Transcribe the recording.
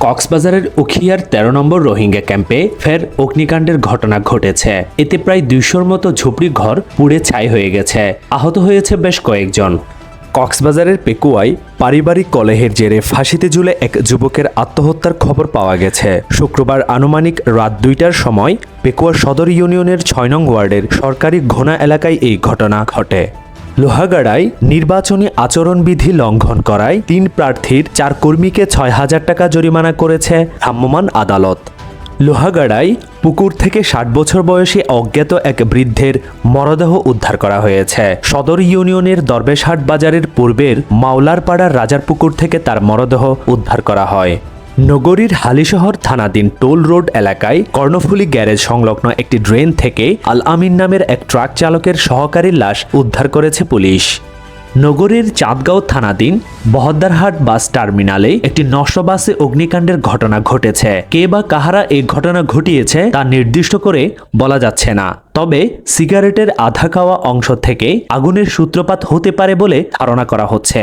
কক্সবাজারের উখিয়ার ১৩ নম্বর রোহিঙ্গা ক্যাম্পে ফের অগ্নিকাণ্ডের ঘটনা ঘটেছে। এতে প্রায় ২০০-র মতো ঝুপড়ি ঘর পুড়ে ছাই হয়ে গেছে। আহত হয়েছে বেশ কয়েকজন। কক্সবাজারের পেকুয়ায় পারিবারিক কলহের জেরে ফাঁসিতে ঝুলে এক যুবকের আত্মহত্যার খবর পাওয়া গেছে। শুক্রবার আনুমানিক রাত ২টার সময় পেকুয়া সদর ইউনিয়নের ৬ নং ওয়ার্ডের সরকারি ঘোনা এলাকায় এই ঘটনা ঘটে। লোহাগাড়ায় নির্বাচনী আচরণবিধি লঙ্ঘন করায় ৩ প্রার্থীর ৪ কর্মীকে ৬,০০০ টাকা জরিমানা করেছে ভ্রাম্যমাণ আদালত। লোহাগাড়ায় পুকুর থেকে ৬০ বছর বয়সী অজ্ঞাত এক বৃদ্ধের মরদেহ উদ্ধার করা হয়েছে। সদর ইউনিয়নের দরবেশহাট বাজারের পূর্বের মাওলারপাড়ার রাজারপুকুর থেকে তার মরদেহ উদ্ধার করা হয়। নগরীর হালিশহর থানাধীন টোল রোড এলাকায় কর্ণফুলী গ্যারেজ সংলগ্ন একটি ড্রেন থেকে আল আমিন নামের এক ট্রাক চালকের সহকারী লাশ উদ্ধার করেছে পুলিশ। নগরীর চাঁদগাঁও থানাধীন বহদ্দারহাট বাস টার্মিনালে একটি নষ্ট বাসে অগ্নিকাণ্ডের ঘটনা ঘটেছে। কে বা কাহারা এই ঘটনা ঘটিয়েছে তা নির্দিষ্ট করে বলা যাচ্ছে না। তবে সিগারেটের আধা খাওয়া অংশ থেকে আগুনের সূত্রপাত হতে পারে বলে ধারণা করা হচ্ছে।